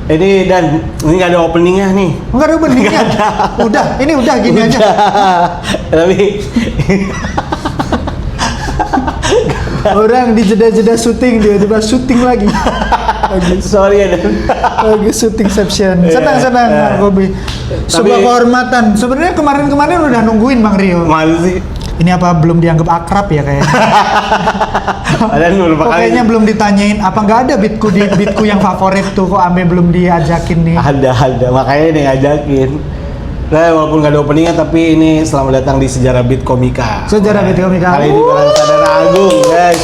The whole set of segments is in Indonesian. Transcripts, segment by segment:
Ini dan ini nggak ada openingnya nih. Enggak ada openingnya. Udah, ini udah gini aja. Tapi orang di jeda-jeda syuting dia tiba syuting lagi. sorry ya Dan. Lagi syuting Inception. Senang-senang Bang Kobi. Sebuah kehormatan. Sebenarnya kemarin-kemarin udah nungguin Bang Rio. Mana sih? Ini apa belum dianggap akrab ya kayaknya? Kayaknya belum ditanyain apa nggak ada beatku yang favorit tuh kok Ambe belum diajakin nih. Ada makanya ini ngajakin. Nah, walaupun nggak ada openingnya tapi ini selamat datang di Sejarah Beat Komika. Sejarah Beat Komika. Kali ini bareng Saudara Agung, guys.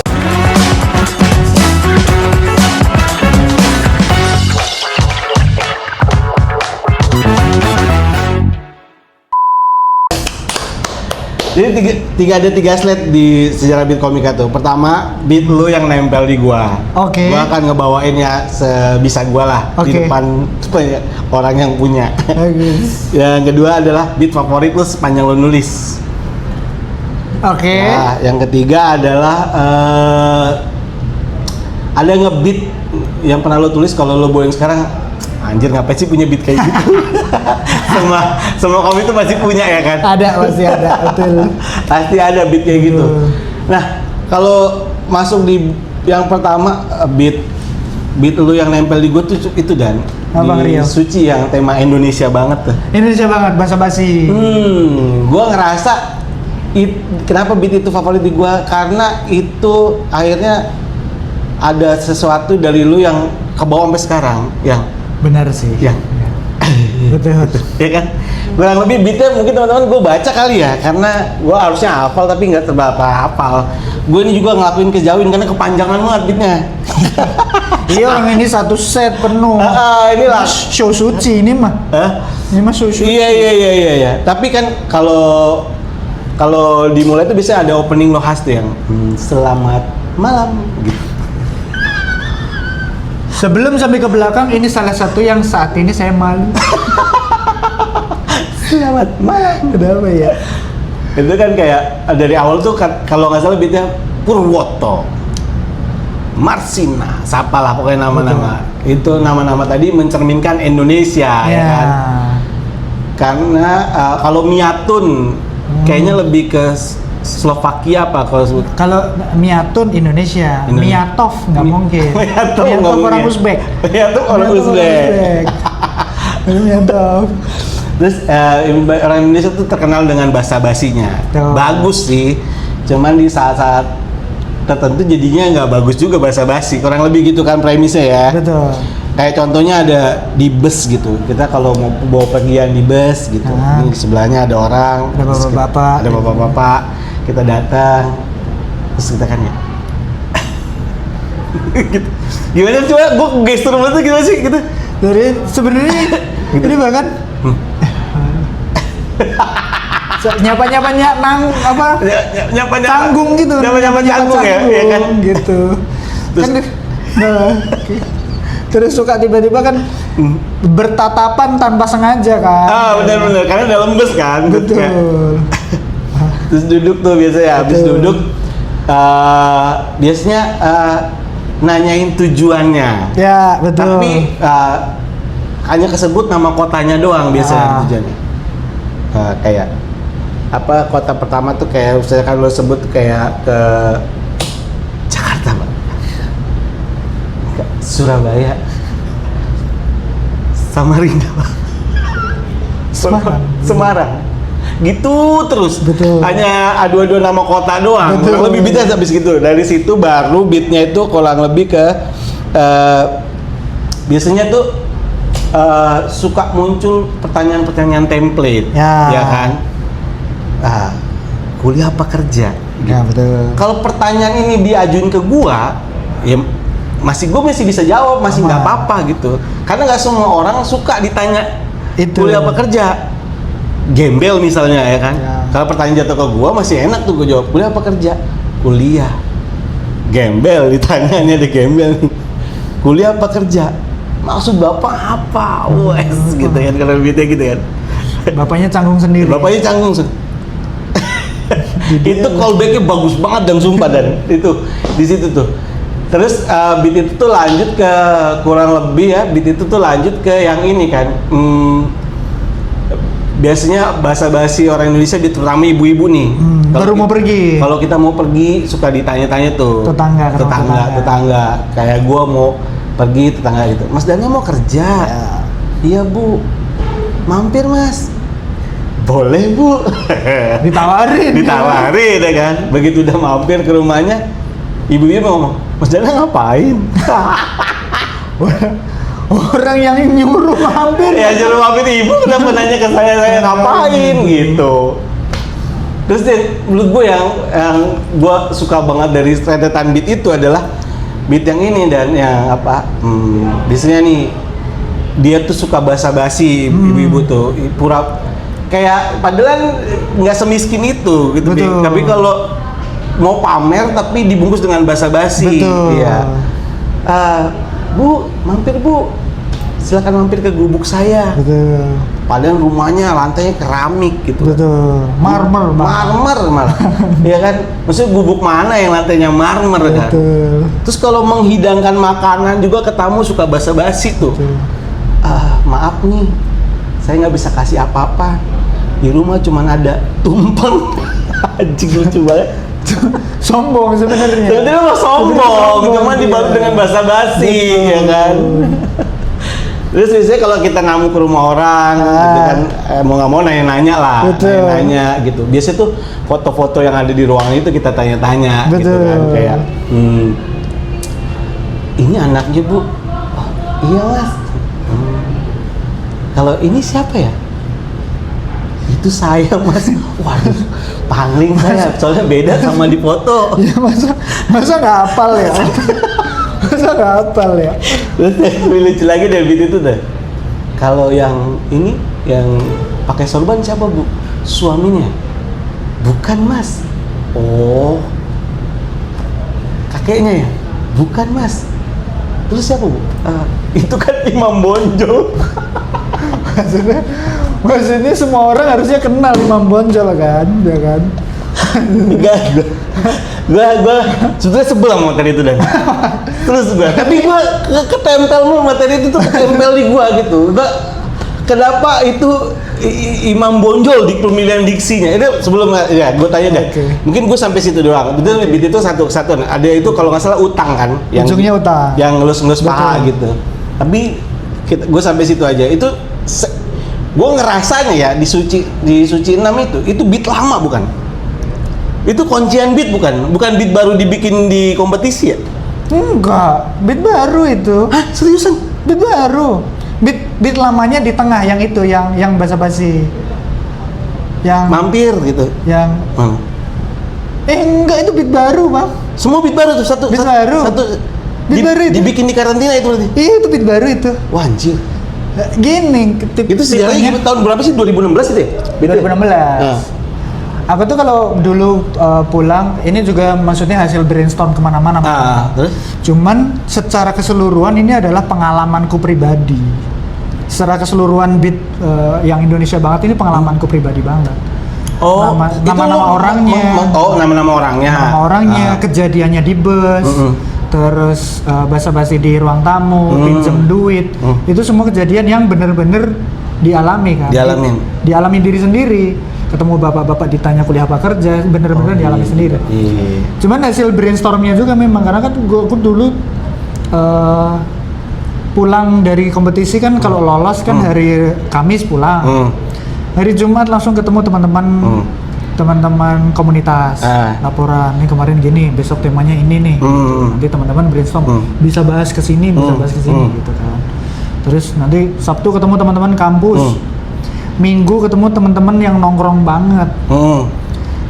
Jadi ada tiga slide di Sejarah Beat Komika tuh. Pertama, beat lu yang nempel di gua. Oke. Gua akan ngebawain ya sebisa gua lah di depan orang yang punya. Yang kedua adalah beat favorit lu sepanjang lu nulis. Oke. Nah, yang ketiga adalah ada ngebeat yang pernah lu tulis kalau lu bawain sekarang. Anjir ngapain sih punya beat kayak gitu? semua komik itu pasti punya ya kan? Pasti ada, betul. Pasti ada beat kayak gitu. Nah, kalau masuk di yang pertama beat lu yang nempel di gue tuh itu Dan. Abang di Rio. Suci yang tema Indonesia banget tuh. Indonesia banget, basa-basi. Gue ngerasa kenapa beat itu favorit di gue karena itu akhirnya ada sesuatu dari lu yang kebawa sampai sekarang yang Benar sih. Ya. Betul. Ya kan? Kurang lebih beatnya mungkin teman-teman gue baca kali ya, karena gue harusnya hafal tapi nggak seberapa hafal. Gue ini juga ngelakuin kejauhin karena kepanjangan banget beatnya. Iya orang ini satu set penuh. Ini lah show suci ini mah. Ini mah show suci. Iya. Tapi kan kalau dimulai tuh biasanya ada opening lo khas tuh yang selamat malam gitu. Sebelum sampai ke belakang, ini salah satu yang saat ini saya malu. Selamat malam. Kenapa ya? Itu kan kayak dari awal tuh kalau nggak salah beatnya Purwoto, Marsina, siapalah pokoknya nama-nama. Itu nama-nama tadi mencerminkan Indonesia ya kan. Karena kalau Miatun kayaknya lebih ke Slovakia apa kalau sebut? Kalau Miatun Indonesia, Miatov nggak mungkin. Miatov orang Uzbek. Miatov orang Uzbek. Miatov. Terus orang Indonesia tuh terkenal dengan bahasa basinya. Bagus sih, cuman di saat-saat tertentu jadinya nggak bagus juga bahasa basi. Kurang lebih gitu kan premisnya ya. Betul. Kayak contohnya ada di bus gitu. Kita kalau mau bawa pergian di bus gitu, ini di sebelahnya ada orang, ada bapak-bapak. Kita datang, terus kita kan ya. Gitu. Gimana coba? Gue gestur banget gimana sih gitu? Dari sebenarnya Gitu. ini bahkan nyapa canggung gitu. Nyapa canggung ya kan? Gitu. Terus, terus suka tiba-tiba kan bertatapan tanpa sengaja kan. Benar-benar karena dalam bus kan. Betul. Terus duduk tuh biasanya, habis duduk biasanya nanyain tujuannya. Ya, betul. Tapi hanya kesebut nama kotanya doang biasanya tujuannya. Kayak apa kota pertama tuh kayak misalkan lo sebut kayak ke Jakarta, Pak. Surabaya. Samarinda, Pak. Semarang. Gitu terus. Betul. Hanya adu-adu nama kota doang. Betul. Kurang lebih beatnya habis gitu. Dari situ baru beatnya itu kurang lebih ke biasanya tuh suka muncul pertanyaan-pertanyaan template, ya kan? Kuliah apa kerja? Gitu. Ya betul. Kalau pertanyaan ini diajuin ke gua, ya gue masih bisa jawab, masih nggak apa-apa gitu. Karena nggak semua orang suka ditanya kuliah apa kerja. Gembel misalnya ya kan. Ya. Kalau pertanyaan jatuh ke gua masih enak tuh gua jawab kuliah apa kerja? Kuliah. Gembel ditanyanya di gembel nih. Kuliah apa kerja? Maksud bapak apa? Wes gitu kan kalau beatnya gitu kan. Bapaknya canggung sendiri. Itu callbacknya bagus banget dan sumpah dan itu di situ tuh. Terus beat itu tuh lanjut ke kurang lebih ya, beat itu tuh lanjut ke yang ini kan. Biasanya basa-basi orang Indonesia, terutama ibu-ibu nih. Baru mau pergi. Kalau kita mau pergi suka ditanya-tanya tuh. Tetangga. Kayak gua mau pergi, tetangga gitu. Mas Dani mau kerja? Ya. Iya Bu. Mampir Mas. Boleh Bu. Ditawarin ya kan. Begitu udah mampir ke rumahnya, ibu-ibu ngomong, Mas Dani ngapain? Orang yang nyuruh mampir. Ya nyuruh mampir, ibu kenapa nanya ke saya ngapain gitu. Terus menurut gue yang gue suka banget dari rentetan beat itu adalah beat yang ini dan yang apa, biasanya nih dia tuh suka basa-basi ibu-ibu tuh pura kayak padahal nggak semiskin itu gitu. Tapi kalau mau pamer tapi dibungkus dengan basa-basi. Iya. Bu, mampir Bu, silakan mampir ke gubuk saya. Betul. Padahal rumahnya lantainya keramik gitu. Betul. Marmer malah. Iya kan? Maksudnya gubuk mana yang lantainya marmer kan? Betul. Terus kalau menghidangkan makanan juga ke tamu suka basa-basi tuh. Maaf nih, saya nggak bisa kasih apa-apa. Di rumah cuma ada tumpeng. Anjing lucu banget. Sombong sebenarnya. Sebenarnya mah sombong, cuma dibalut dengan basa-basi, ya kan. Terus biasanya kalau kita ngamuk ke rumah orang, gitu kan, mau nggak mau nanya-nanya lah, nanya gitu. Biasanya tuh foto-foto yang ada di ruangan itu kita tanya-tanya, gitu kan, kayak, ini anaknya Bu, oh, iya Mas. Kalau ini siapa ya? Itu saya Mas. Waduh, pangling saya, soalnya beda sama di foto. Ya masa nggak hafal ya? Masa nggak hafal ya? Terus yang lucu lagi dari beat itu deh. Kalau yang ini, yang pakai sorban siapa Bu? Suaminya? Bukan Mas. Oh, kakeknya ya? Bukan Mas. Terus siapa Bu? Itu kan Imam Bonjol. Maksudnya semua orang harusnya kenal Imam Bonjol kan, ya kan? Enggak, gua sebetulnya sebel sama materi itu dan terus tapi gua ketempel sama materi itu tuh ketempel di gua gitu. Kenapa itu Imam Bonjol di pemilihan diksinya? Itu sebelum ya gua tanya deh. Mungkin gua sampai situ doang. Betul, beat itu satu kesatuan. Ada itu kalau nggak salah utang kan, yang ujungnya utang, yang ngelus-ngelus paha gitu. Tapi gua sampai situ aja. Itu gue ngerasanya ya di Suci 6 itu beat lama bukan? Itu kuncian beat bukan beat baru dibikin di kompetisi ya? Enggak, beat baru itu. Hah, seriusan? Beat baru. Beat lamanya di tengah yang itu yang basa-basi. Yang mampir gitu. Yang enggak, itu beat baru, Bang. Semua beat baru tuh satu. Beat baru. Beat baru itu. Dibikin di karantina itu berarti. Iya, itu beat baru itu. Wah, anjir. Gini, itu sejarahnya tahun berapa sih? 2016 itu ya? 2016. Aku tuh kalau dulu pulang, ini juga maksudnya hasil brainstorm kemana-mana. Terus? Cuman secara keseluruhan ini adalah pengalamanku pribadi. Secara keseluruhan beat yang Indonesia banget ini pengalamanku pribadi banget. Oh, nama-nama orangnya. Nama-nama orangnya. Nama orangnya, kejadiannya di bus. Terus basa-basi di ruang tamu, pinjam duit, itu semua kejadian yang bener-bener dialami kan? Dialami diri sendiri. Ketemu bapak-bapak ditanya kuliah apa kerja, bener-bener dialami sendiri. Cuman hasil brainstormnya juga memang karena kan aku dulu pulang dari kompetisi kan kalau lolos kan hari Kamis pulang, hari Jumat langsung ketemu teman-teman komunitas, laporan nih kemarin gini, besok temanya ini nih. Nanti teman-teman brainstorm, bisa bahas ke sini, bisa bahas ke sini gitu kan. Terus nanti Sabtu ketemu teman-teman kampus, Minggu ketemu teman-teman yang nongkrong banget.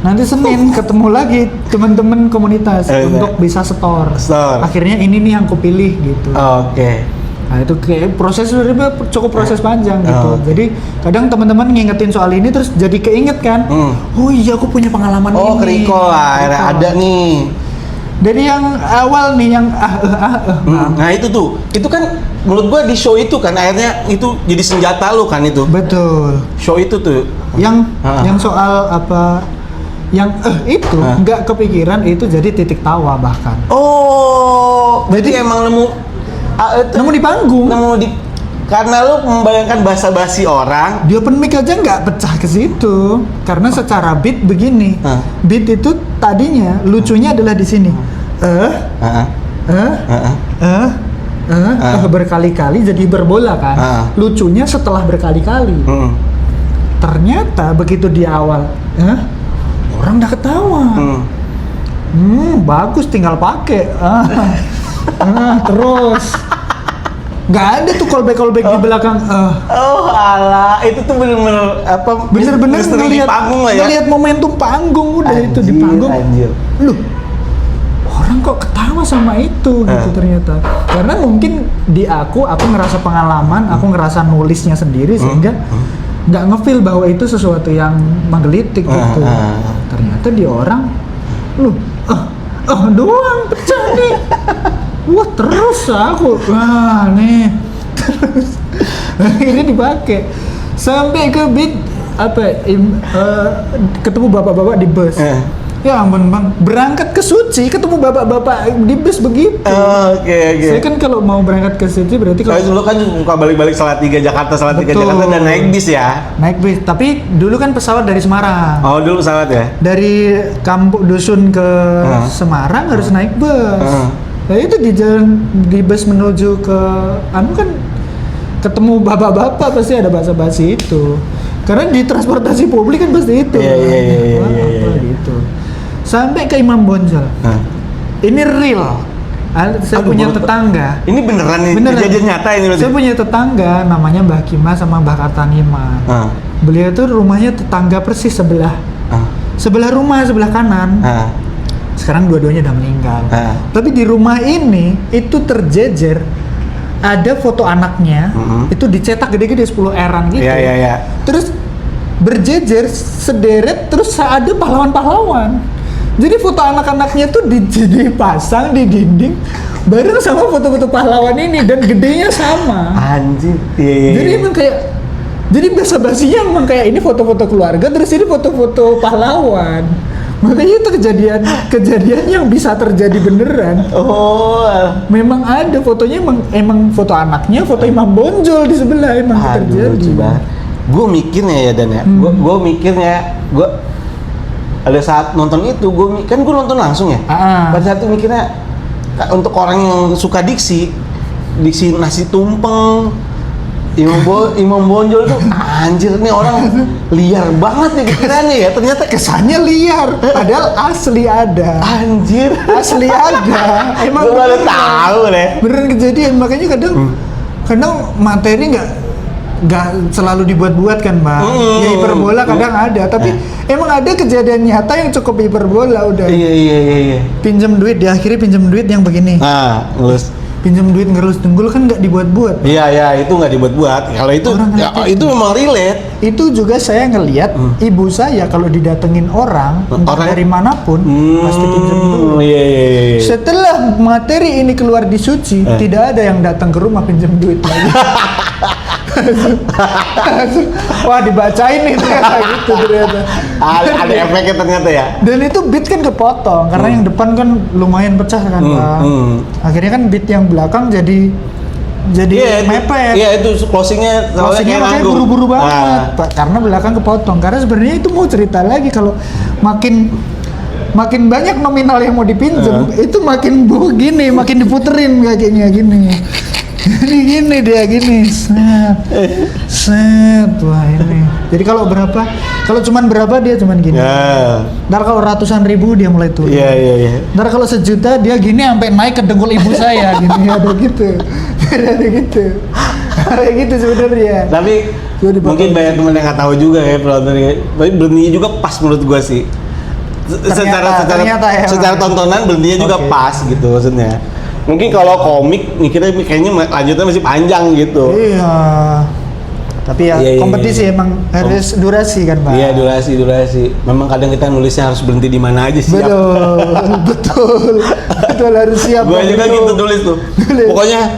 Nanti Senin ketemu lagi teman-teman komunitas untuk bisa setor. Akhirnya ini nih yang aku pilih gitu. Nah itu kayak proses sebenarnya cukup proses panjang gitu. Jadi kadang teman-teman ngingetin soal ini terus jadi keinget kan. Oh iya aku punya pengalaman ini. Oh kerikol lah, ada nih. Dari yang awal nih yang Nah itu tuh, itu kan menurut gua di show itu kan akhirnya itu jadi senjata lu kan itu. Betul. Show itu tuh. Yang soal apa? yang itu nggak kepikiran itu jadi titik tawa bahkan. Oh, jadi emang nemu di panggung. Karena lu membayangkan basa-basi orang. Di open mic aja nggak pecah ke situ karena secara beat begini. Beat itu tadinya lucunya adalah di sini. Berkali-kali jadi berbola kan. Lucunya setelah berkali-kali. Ternyata begitu di awal, orang udah ketawa. Bagus, tinggal pakai. Terus nggak ada tuh callback di belakang. Oh alah, itu tuh bener-bener apa? Bener-bener ngelihat panggung lah ya. Ngelihat momentum panggung udah itu di panggung. Loh, orang kok ketawa sama itu gitu ternyata. Karena mungkin di aku ngerasa pengalaman, aku ngerasa nulisnya sendiri sehingga nggak ngefeel bahwa itu sesuatu yang menggelitik gitu. Ternyata di orang, loh, doang pecah nih. Wah terus aku, nih terus ini dipakai sampai ke beat ketemu bapak-bapak di bus. Ya ampun bang, berangkat ke Suci ketemu bapak-bapak di bus begitu. Oke. Saya kan kalau mau berangkat ke Suci berarti kalau dulu kan suka balik-balik Salatiga Jakarta dan naik bis ya. Naik bis, tapi dulu kan pesawat dari Semarang. Oh dulu pesawat ya? Dari kampung dusun ke Semarang harus naik bus. Nah itu di jalan di bus menuju ke kan ketemu bapak-bapak pasti ada basa-basi itu. Karena di transportasi publik kan pasti itu. Iya. Gitu. Sampai ke Imam Bonjol. Ini real. Saya punya tetangga. Ini beneran nih kejadian nyata ini berarti. Saya punya tetangga namanya Mbah Kima sama Mbah Kartanima. Beliau tuh rumahnya tetangga persis sebelah. Sebelah rumah sebelah kanan. Sekarang dua-duanya udah meninggal. Tapi di rumah ini itu terjejer ada foto anaknya, itu dicetak gede-gede 10 eran gitu. Iya. Terus berjejer sederet terus ada pahlawan-pahlawan. Jadi foto anak-anaknya tuh dipasang di dinding bareng sama foto-foto pahlawan ini dan gedenya sama. Anjir. Iya. Jadi emang kayak basa-basinya emang kayak ini foto-foto keluarga terus ini foto-foto pahlawan. Makanya itu kejadian yang bisa terjadi beneran. Oh, memang ada fotonya emang foto anaknya, foto Imam Bonjol di sebelah emang terjadi. Gue mikirnya ya Dan ya, gue mikirnya ada saat nonton itu gue nonton langsung ya. Pada saat itu mikirnya untuk orang yang suka diksi nasi tumpeng. Imam Bonjol tuh anjir nih orang liar banget nih pikirannya ya. Ternyata kesannya liar, padahal asli ada. Anjir, asli ada. Emang gue baru tahu deh. Beneran kejadian, makanya kadang materi nggak selalu dibuat-buat kan, Bang. Ya hiperbola kadang ada, tapi emang ada kejadian nyata yang cukup hiperbola udah. Iya. Pinjam duit, akhirnya pinjam duit yang begini. Ngelus. Pinjam duit ngerus tunggul kan nggak dibuat-buat. Iya, itu nggak dibuat-buat. Kalau itu itu memang relate. Itu juga saya ngelihat ibu saya kalau didatengin orang dari manapun pasti pinjam dulu. Iya. Setelah materi ini keluar di Suci, tidak ada yang datang ke rumah pinjam duit lagi. Wah dibacain nih ternyata gitu ternyata. Ada efeknya ternyata ya. Dan itu beat kan kepotong karena yang depan kan lumayan pecah kan Bang. Akhirnya kan beat yang belakang jadi mepet. Iya itu closingnya makanya buru-buru banget karena belakang kepotong. Karena sebenarnya itu mau cerita lagi kalau makin banyak nominal yang mau dipinjam itu makin gini, makin diputerin kayaknya gini. Gini dia set wah ini. Jadi kalau cuman berapa dia cuman gini. Ntar kalau ratusan ribu dia mulai turun. Iya. Ntar kalau sejuta dia gini sampai naik ke dengkul ibu saya gini ada gitu. Kayak gitu sebenarnya. Tapi mungkin banyak teman yang nggak tahu juga ya penontonnya. Tapi berhentinya juga pas menurut gua sih. Secara tontonan berhentinya juga pas gitu maksudnya. Mungkin kalau komik mikirnya kayaknya lanjutnya masih panjang gitu. Iya. Tapi ya kompetisi emang harus durasi kan, Pak. Iya, durasi. Memang kadang kita nulisnya harus berhenti di mana aja siap. Betul harus siap. Gua juga gitu tulis tuh. Pokoknya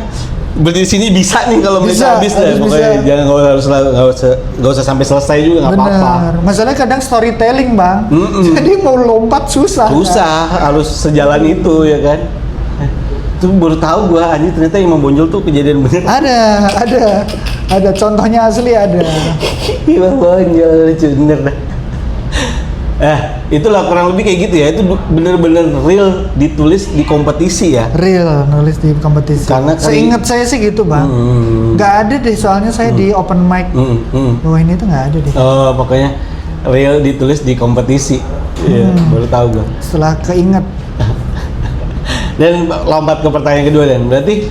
Berarti di sini bisa nih kalau menitnya habis deh. Pokoknya jangan nggak usah sampai selesai juga nggak apa-apa. Masalahnya kadang storytelling bang. Jadi mau lompat susah. Susah, kan? Harus sejalan itu ya kan. Itu baru tahu gua anjir ternyata Imam Bonjol tuh kejadian bener. Ada contohnya asli ada. Imam Bonjol lucu bener dah. Itulah kurang lebih kayak gitu ya. Itu bener-bener real ditulis di kompetisi ya. Real nulis di kompetisi. Karena seingat saya sih gitu bang. Nggak ada deh soalnya saya di open mic. Wah ini tuh nggak ada deh. Oh pokoknya real ditulis di kompetisi. Iya, baru tahu gua. Setelah keinget. Dan lompat ke pertanyaan kedua Dan. Berarti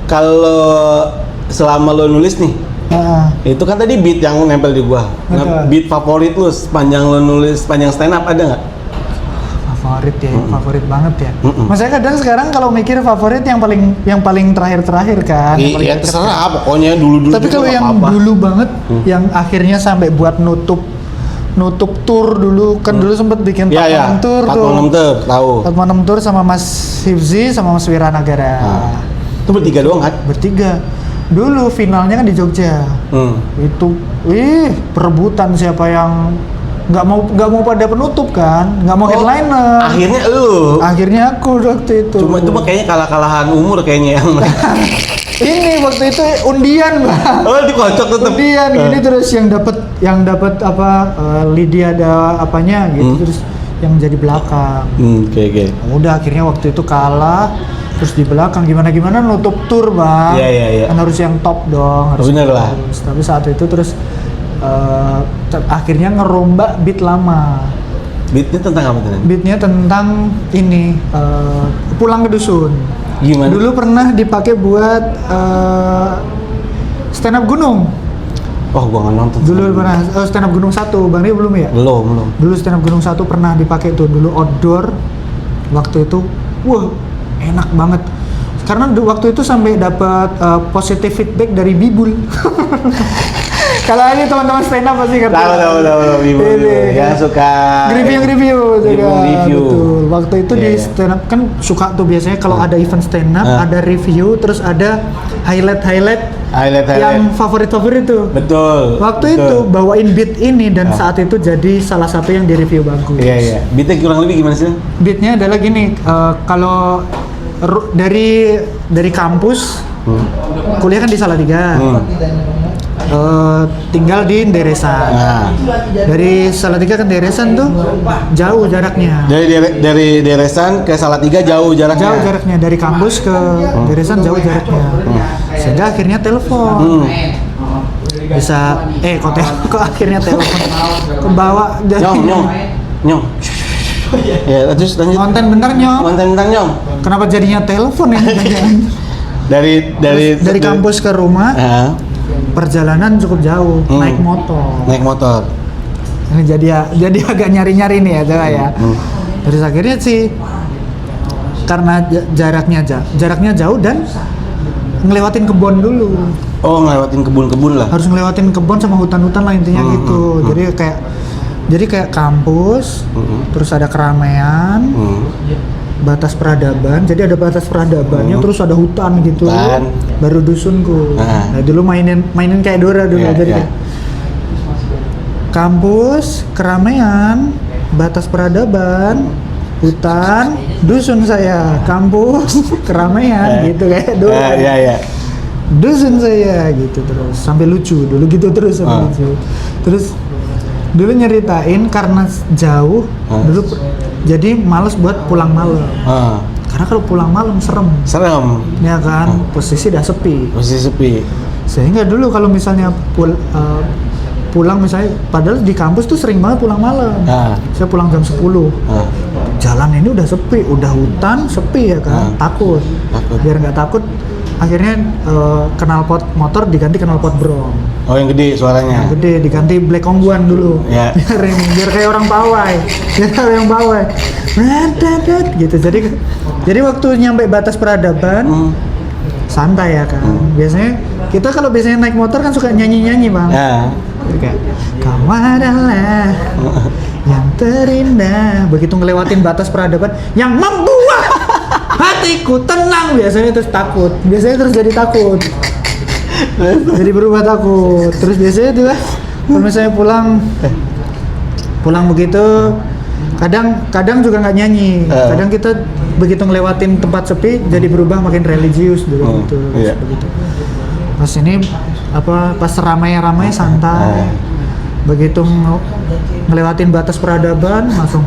kalau selama lo nulis nih, itu kan tadi beat yang nempel di gua. Nah, beat favorit lu sepanjang lo nulis, sepanjang stand up ada nggak? Favorit ya, favorit banget ya. Maksudnya kadang sekarang kalau mikir favorit yang paling terakhir kan. Iya terserah, pokoknya dulu. Tapi kalau yang dulu banget, yang akhirnya sampai buat nutup tour dulu kan dulu sempet bikin 46 tour tuh. 46 tour, tahu. 46 tour sama Mas Hifzi sama Mas Wiranagara. Itu bertiga doang kan? Bertiga. Dulu finalnya kan di Jogja. Itu perebutan siapa yang nggak mau pada penutup kan, nggak mau headliner. Akhirnya lu. Akhirnya aku waktu itu. Cuma itu mah kayaknya kalah-kalahan umur kayaknya yang. Ini waktu itu undian bang. Oh dikocok tetep. Undian gini terus yang dapat apa Lydia ada apanya gitu terus yang jadi belakang. Oke. Udah akhirnya waktu itu kalah. Terus di belakang gimana nutup tour bang. Iya. Kan harus yang top dong. Harus bener lah. Tapi saat itu terus akhirnya ngerombak beat lama. Beatnya tentang apa tuh? Beatnya tentang ini pulang ke dusun. Gimana? Dulu pernah dipakai buat stand up gunung. Oh, gua nggak nonton. Dulu pernah stand up gunung 1, Bang Ri belum ya? Belum. Dulu stand up gunung 1 pernah dipakai tuh dulu outdoor. Waktu itu, wah enak banget. Karena waktu itu sampai dapat positive feedback dari Bibul. Kalau ini teman-teman stand up pasti ngerti. Tahu Bibul. Yang suka review juga. Betul. Waktu itu di Yeah. stand up kan suka tuh biasanya kalau ada event stand up ada review terus ada highlight yang favorit tuh. Betul. Waktu itu bawain beat ini dan saat itu jadi salah satu yang di review bagus. Iya. Beatnya kurang lebih gimana sih? Beatnya adalah gini, kalau dari kampus kuliah kan di Salatiga. Tinggal di Nderesan. Dari Salatiga ke Nderesan tuh jauh jaraknya. Dari Nderesan ke Salatiga jauh jaraknya. Jauh jaraknya dari kampus ke Nderesan jauh jaraknya. Sehingga akhirnya telepon. Bisa kok akhirnya telepon ke bawah nyong. Ya, terus lanjut. Konten bentar nyong. Kenapa jadinya telepon ini? dari kampus ke rumah. Perjalanan cukup jauh, naik motor. Ini jadi agak nyari-nyari nih ya, Jawa ya. Terus akhirnya sih karena jaraknya jauh dan ngelewatin kebun dulu. Oh, ngelewatin kebun-kebun lah. Harus ngelewatin kebun sama hutan-hutan lah intinya gitu. Jadi kayak kampus, terus ada keramaian. Batas peradaban, jadi ada batas peradabannya, terus ada hutan gitu, baru dusunku. Nah dulu mainin kayak Dora dulu, jadi kampus, keramaian, batas peradaban, hutan, dusun saya, kampus, keramaian, gitu kayak Dora. Dusun saya gitu terus, sampai lucu dulu gitu terus sampai lucu. Terus dulu nyeritain karena jauh, dulu jadi males buat pulang malam. Karena kalau pulang malam serem. Ya kan, posisi udah sepi. Sehingga dulu kalau misalnya pulang misalnya, padahal di kampus tuh sering banget pulang malam. Saya pulang jam 10. Jalan ini udah sepi, udah hutan, sepi ya kan. Takut. Biar nggak takut, akhirnya knalpot motor diganti knalpot Brom. Oh yang gede suaranya. Yang gede diganti Black Ongguan dulu. Biar kayak orang pawai. Gitu. Jadi waktu nyampe batas peradaban santai ya kan. Biasanya kita kalau biasanya naik motor kan suka nyanyi Bang. Kayak kau adalah yang terindah. Begitu ngelewatin batas peradaban yang membuat hati hatiku tenang, biasanya terus takut, biasanya terus jadi takut, jadi berubah takut. Terus biasanya tuh kalau misalnya pulang begitu, kadang juga nggak nyanyi, kadang kita begitu ngelewatin tempat sepi jadi berubah makin religius dulu gitu. Iya. Begitu. Pas ini pas ramai-ramai santai, begitu ngelewatin batas peradaban langsung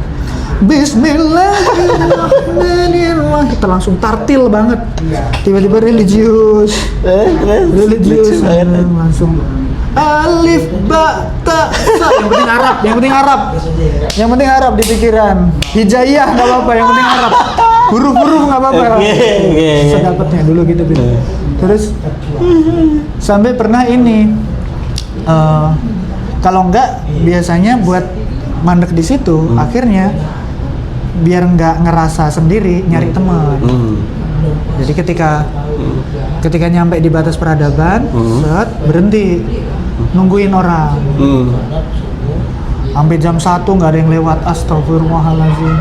Bismillahirrahmanirrahim, kita langsung tartil banget, tiba-tiba religius langsung alif ba ta sa, yang penting Arab di pikiran, hijaiyah nggak apa-apa, yang penting Arab, huruf-huruf nggak apa-apa, sedapatnya dulu gitu. Terus sampai pernah ini kalau enggak biasanya buat mandek di situ, akhirnya biar nggak ngerasa sendiri nyari teman. Jadi ketika nyampe di batas peradaban, set berhenti nungguin orang. Sampai jam 1 nggak ada yang lewat, astagfirullahaladzim.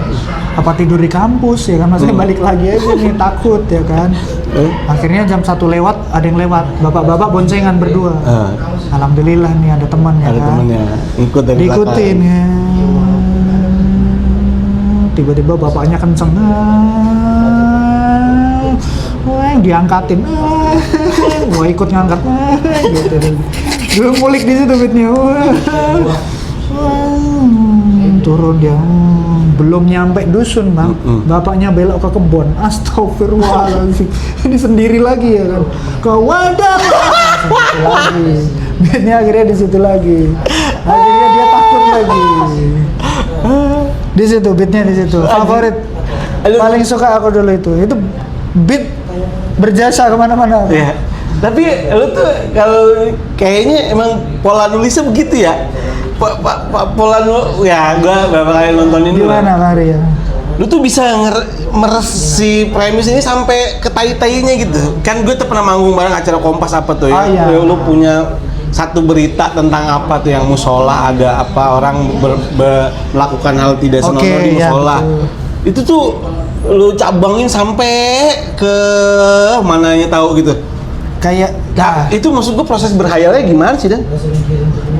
Apa tidur di kampus ya kan, maksudnya balik lagi aja nih, takut ya kan. Akhirnya jam 1 lewat, ada yang lewat, bapak-bapak boncengan berdua. Alhamdulillah nih ada teman ya kan. Ada temannya, diikutin ya. Tiba-tiba bapaknya kenceng, wah diangkatin, wah ikut ngangkat, gitu. Belum mulik di situ beatnya, turun dia, belum nyampe dusun bang, bapaknya belok ke kebun, astagfirullahaladzim, ini sendiri lagi ya kan, ke wadah, lagi, beatnya akhirnya di situ lagi, akhirnya dia takut lagi. Di situ beatnya di situ. Favorit paling suka aku dulu itu beat berjasa kemana-mana. Iya. Tapi lu tuh kalau kayaknya emang pola nulisnya begitu ya. Pola ya gua beberapa kali nontonin lu. Gimana Kak Ria? Lu tuh bisa meres si premis ini sampai ke tai-tainya gitu. Kan gue tuh pernah manggung bareng acara Kompas apa tuh ya. Iya. Lu punya satu berita tentang apa tuh yang musola, ada apa orang melakukan hal tidak senonoh di musola. Ya, itu tuh lu cabangin sampai ke mananya tahu gitu. Kayak itu maksud gua proses berkhayalnya gimana sih Dan?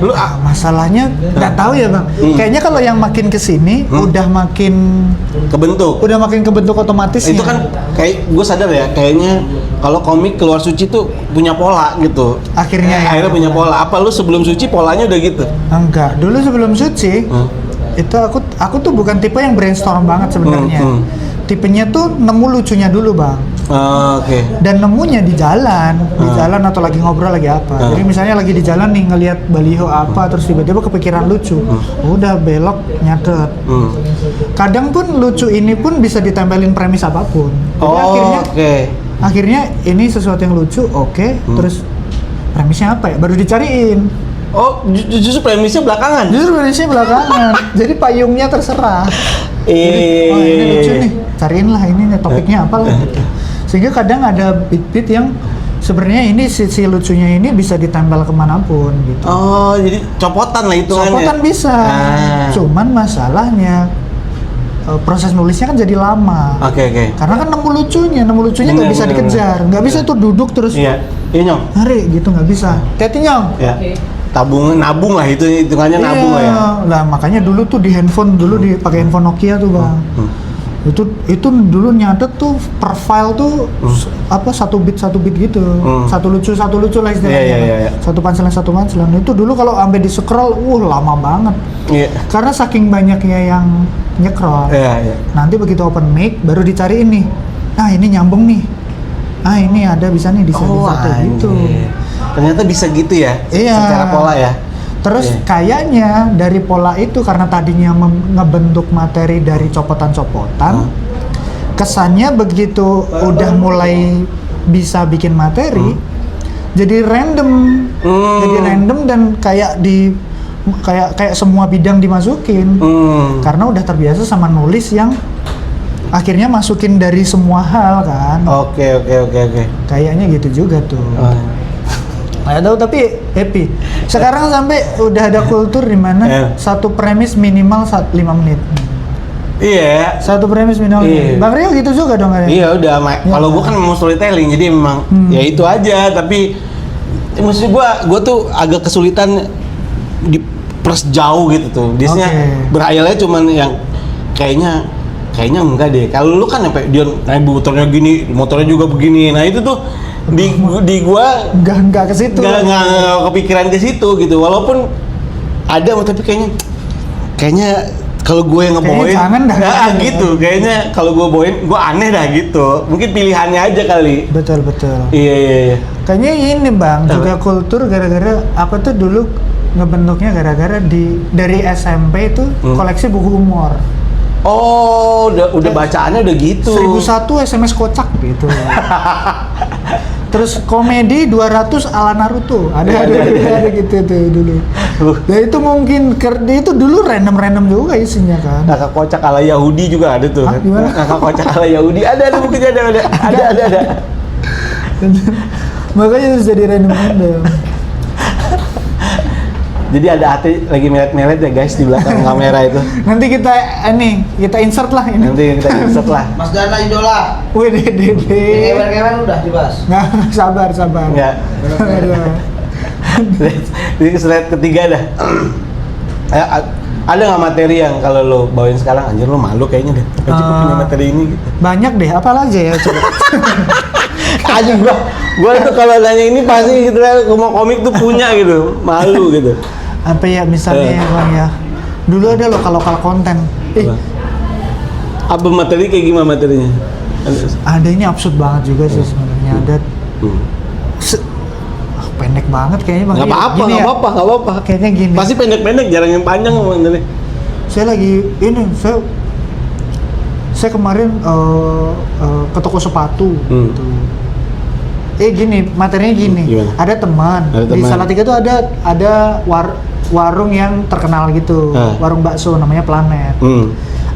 Lu masalahnya nggak tahu ya bang. Kayaknya kalau yang makin kesini udah makin kebentuk otomatis. Itu kan kayak gue sadar ya, kayaknya kalau komik keluar suci tuh punya pola gitu. Akhirnya punya pola. Apa lu sebelum suci polanya udah gitu? Enggak, dulu sebelum suci itu aku tuh bukan tipe yang brainstorm banget sebenarnya. Tipenya tuh nemu lucunya dulu bang. Oke. Dan nemunya di jalan atau lagi ngobrol lagi apa. Jadi misalnya lagi di jalan nih ngelihat baliho apa, terus tiba-tiba kepikiran lucu, udah belok nyatet. Kadang pun lucu ini pun bisa ditempelin premis apapun. Jadi akhirnya ini sesuatu yang lucu, terus premisnya apa ya? Baru dicariin. Oh, justru premisnya belakangan? Jadi payungnya terserah. Jadi, ini lucu nih, cariin lah ini topiknya apa lah gitu. Sehingga kadang ada beat-beat yang sebenarnya ini si lucunya ini bisa ditempel kemanapun gitu. Oh, jadi copotan lah itu kan? Copotan bisa. Cuman masalahnya proses nulisnya kan jadi lama. Oke. Karena kan nemu lucunya nggak bisa dikejar, nggak bisa tuh duduk terus. Iya Nyong. Hari gitu nggak bisa. Teti Nyong. Iya. Nabung lah itu hitungannya nabung lah ya. Lah makanya dulu tuh di handphone pakai handphone Nokia tuh bang. Itu dulu nyatet tuh per file tuh satu bit gitu. Satu lucu lah istilahnya. Iya. Satu punchline. Itu dulu kalau sampai di scroll lama banget. Iya. Karena saking banyaknya yang nyekrol. Iya. Nanti begitu open mic baru dicariin nih. Ah ini nyambung nih. Ah ini ada bisa nih di satu gitu. Ternyata bisa gitu ya, secara pola ya. Terus kayaknya dari pola itu karena tadinya ngebentuk materi dari copotan-copotan, kesannya begitu udah mulai bisa bikin materi, jadi random dan kayak semua bidang dimasukin, karena udah terbiasa sama nulis yang akhirnya masukin dari semua hal kan. Oke. Kayaknya gitu juga tuh. Nggak tahu tapi happy. Sekarang sampai udah ada kultur di mana satu premis minimal 5 menit. Iya. Satu premis minimal. Iya. Bang Rio gitu juga dong kayaknya. Iya udah, kalau gua kan mau storytelling, jadi memang ya itu aja. Tapi maksud gua tuh agak kesulitan di plus jauh gitu tuh. Biasanya berhayalnya cuman yang kayaknya enggak deh. Kalau lu kan sampai dia naik motornya gini, motornya juga begini. Nah itu tuh di gua enggak ke situ. Enggak kepikiran ke situ gitu. Walaupun ada, tapi kayaknya kalau gue yang ngebawain, gitu. Kayaknya kalau gue bawain, gue aneh dah gitu. Mungkin pilihannya aja kali. Betul. Iya. Kayaknya ini Bang, juga kultur gara-gara apa tuh dulu ngebentuknya gara-gara dari SMP itu koleksi buku humor. Oh, udah bacaannya udah gitu. 1001 SMS kocak gitu. Terus komedi 200 ala Naruto. Ada gitu tuh dulu. Ya itu mungkin itu dulu random juga isinya kan. Kakak kocak ala Yahudi juga ada tuh. Hah, gimana? Kakak kocak ala Yahudi ada bukunya ada. Makanya harus jadi random. Jadi ada hati lagi melet-melet ya guys di belakang kamera itu. Nanti kita insert lah ini. Mas Dana idola. Wih, dede. Kewer-kewer udah dibahas. Nggak, sabar. Enggak. Ini slide ketiga dah. Ada nggak materi yang kalau lo bawain sekarang anjir lo malu kayaknya deh. Aja gue punya materi ini gitu. Banyak deh, apa aja ya coba. Aja gua tuh kalau nanya ini pasti gitu lah, mau komik tuh punya gitu, malu gitu. Apa ya misalnya Bang ya. Dulu ada lokal konten. Apa materi kayak gimana materinya? Ada ini absurd banget juga sih sebenarnya. Ada pendek banget kayaknya Bang. Nggak apa-apa. Kayaknya gini. Pasti pendek-pendek, jarang yang panjang ini. Saya kemarin ke toko sepatu gitu. Gini, materinya gini. Gimana? Ada teman di Salatiga tuh ada warung yang terkenal gitu. Warung bakso namanya Planet.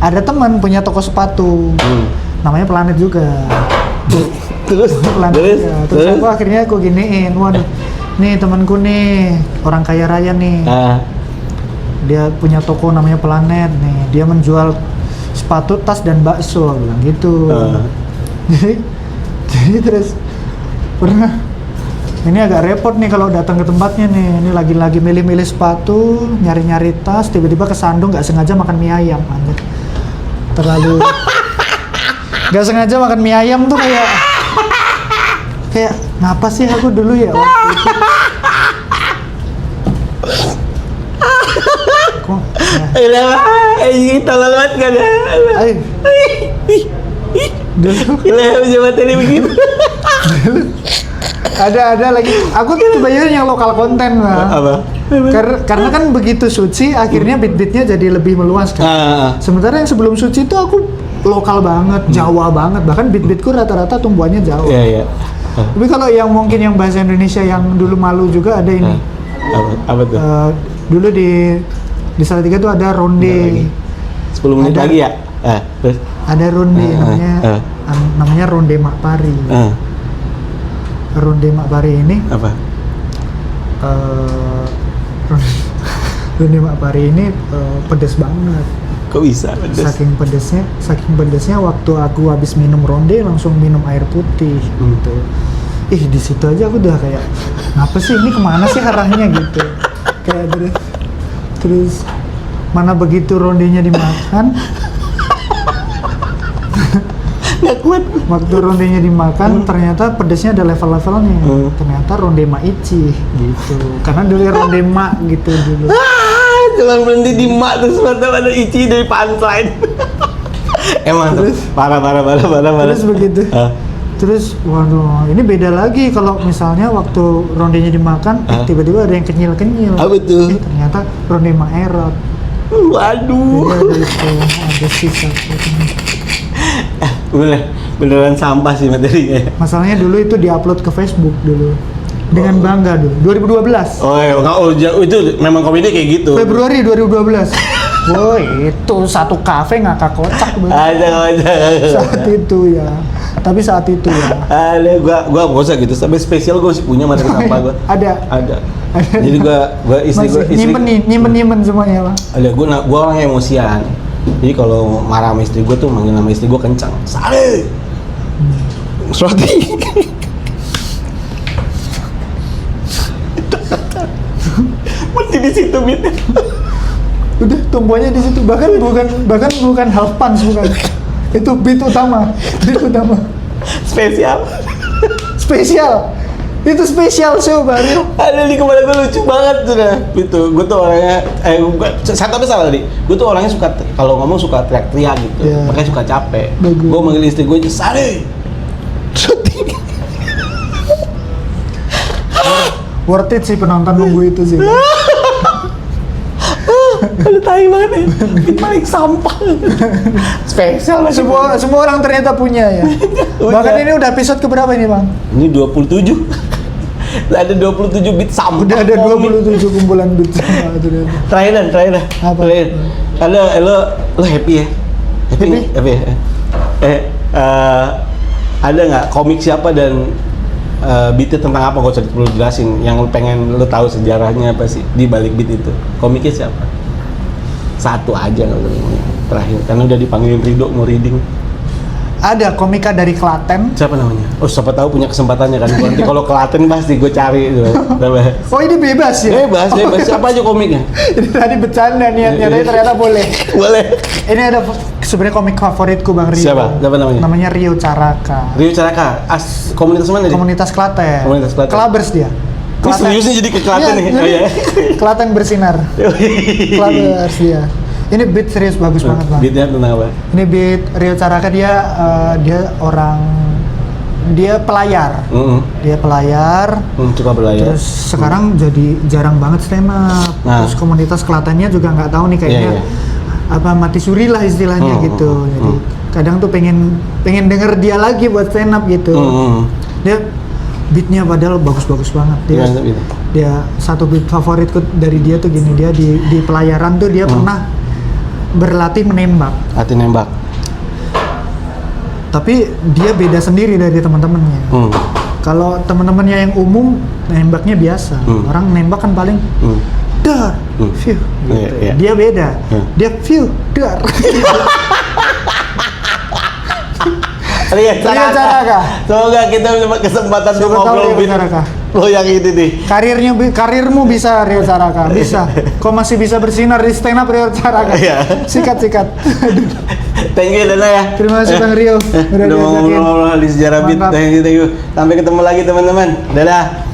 Ada teman punya toko sepatu. Namanya Planet juga. Terus aku giniin, waduh. Nih temanku nih, orang kaya raya nih. Dia punya toko namanya Planet nih. Dia menjual sepatu, tas dan bakso, bilang gitu. Jadi terus pernah ini agak repot nih kalau datang ke tempatnya nih. Ini lagi milih-milih sepatu, nyari-nyari tas, tiba-tiba kesandung nggak sengaja makan mie ayam. Anjir. Terlalu nggak sengaja makan mie ayam tuh kayak ngapa sih aku dulu ya waktu itu. Ini tolong banget kan ya. Gila punya materi begitu. Ada lagi. Aku tuh bayarnya yang lokal konten lah. Apa? Karena kan begitu suci, akhirnya beat-beatnya jadi lebih meluas kan. Sementara yang sebelum suci itu aku lokal banget, Jawa banget. Bahkan beat-beatku rata-rata tumbuhannya Jawa. Iya. Tapi kalau yang mungkin yang bahasa Indonesia yang dulu malu juga ada ini. Apa tuh? Dulu di Salatiga tuh ada ronde. 10 menit lagi ya? Terus? Ada ronde namanya ronde Mak Pari. Ronde Mak Pari ini apa? Ronde Mak Pari ini pedes banget. Kok bisa pedes? Saking pedesnya waktu aku habis minum ronde langsung minum air putih gitu. Di situ aja aku udah kayak ngapa sih ini, kemana sih arahnya gitu. Kayak terus mana begitu rondenya dimakan. Nggak kuat. Waktu rondenya dimakan ternyata pedesnya ada level-levelnya. Ternyata ronde Maici gitu. Karena dulu ronde mak gitu dulu. Cuma berhenti di mak terus mata-mata Ici dari punchline. Emang terus parah. Terus begitu. Terus waduh, ini beda lagi kalau misalnya waktu rondenya dimakan tiba-tiba ada yang kenyil-kenyil. Apa tuh? Ternyata ronde Mak Erot. Waduh. Ada sisa. Beneran sampah sih materinya. Masalahnya dulu itu diupload ke Facebook dulu. Dengan bangga dulu. 2012. Itu memang komedi kayak gitu. Februari 2012. Woi, itu satu kafe ngakak kocak banget. Ada. Saat itu ya. Tapi saat itu ya. Ada, gua nggak usah gitu. Sampai spesial gua sih punya materi sampah gua. Ada. Jadi gua istri nyimpen semuanya, Bang. Ada, gua orang yang emosian. Jadi kalau marah sama istri gue tuh manggil nama istri gue kencang. Sari. Roti. Mesti di situ Bit. Udah tumbuhnya di situ. Bahkan bukan half punch bukan. Itu beat utama. Spesial. Itu spesial show baru. Ada di kepala gue lucu banget tuh dah. Itu gue tuh orangnya satu apa salah tadi. Gue tuh orangnya suka kalau ngomong suka teriak-teriak gitu. Yeah. Makanya suka capek. Bagus. Gue manggil istri gue Sari. Worth it sih penonton nunggu itu sih. Aduh tai banget ya. Itu paling sampah. Spesial lah. Semua orang ternyata punya ya. Bahkan ini udah episode keberapa ini Bang? Ini 27. Ada 27 bit sampah. Udah ada 27 kumpulan beat sama itu dia. Terakhir. Apa? Ada lo happy ya? Happy ya? Ada nggak komik siapa dan beatnya tentang apa? Gak usah perlu jelasin. Yang pengen lo tahu sejarahnya apa sih di balik beat itu? Komiknya siapa? Satu aja nggak boleh terakhir. Karena udah dipanggilin Rido mau reading. Ada komika dari Klaten. Siapa namanya? Oh siapa tahu punya kesempatannya kan. Nanti kalau Klaten pasti gue cari itu. Oh ini bebas ya? Bebas. Siapa aja komiknya? Ini tadi bercanda niatnya, tapi ternyata boleh. Boleh. Ini ada sebenarnya komik favoritku Bang Rio. Siapa namanya? Namanya Rio Caraka. Rio Caraka. Komunitas mana dia? Komunitas Klaten. Komunitas Klaten. Kelabers dia. Ini serius nih jadi ke Klaten nih. Oh iya. Klaten bersinar. Kelabers dia. Ini beat serius bagus banget Bang. Beatnya tentang apa? Ini beat Rio Caraka dia pelayar. Dia pelayar. Suka berlayar. Terus sekarang jadi jarang banget stand up. Terus komunitas Klatennya juga nggak tahu nih kayaknya apa mati suri lah istilahnya gitu. Jadi kadang tuh pengen denger dia lagi buat stand up gitu. Dia beatnya padahal bagus-bagus banget. Dia satu beat favoritku dari dia tuh gini, dia di pelayaran tuh dia pernah berlatih menembak. Latih nembak. Tapi dia beda sendiri dari teman-temannya. Kalau teman-temannya yang umum nembaknya biasa. Orang nembak kan paling dar, view. Gitu. Iya. Dia beda. Dia view, dar. Rio Caraka. Semoga kita dapat kesempatan untuk ngobrol Rio Caraka. Lo yang ini nih. Karirmu bisa Rio Caraka, bisa. Kau masih bisa bersinar di stand up Rio Caraka. Iya. Sikat. Thank you Dana ya. Terima kasih Bang Rio. Udah mau ngobrol di sejarah beat. Thank you. Sampai ketemu lagi teman-teman. Dadah.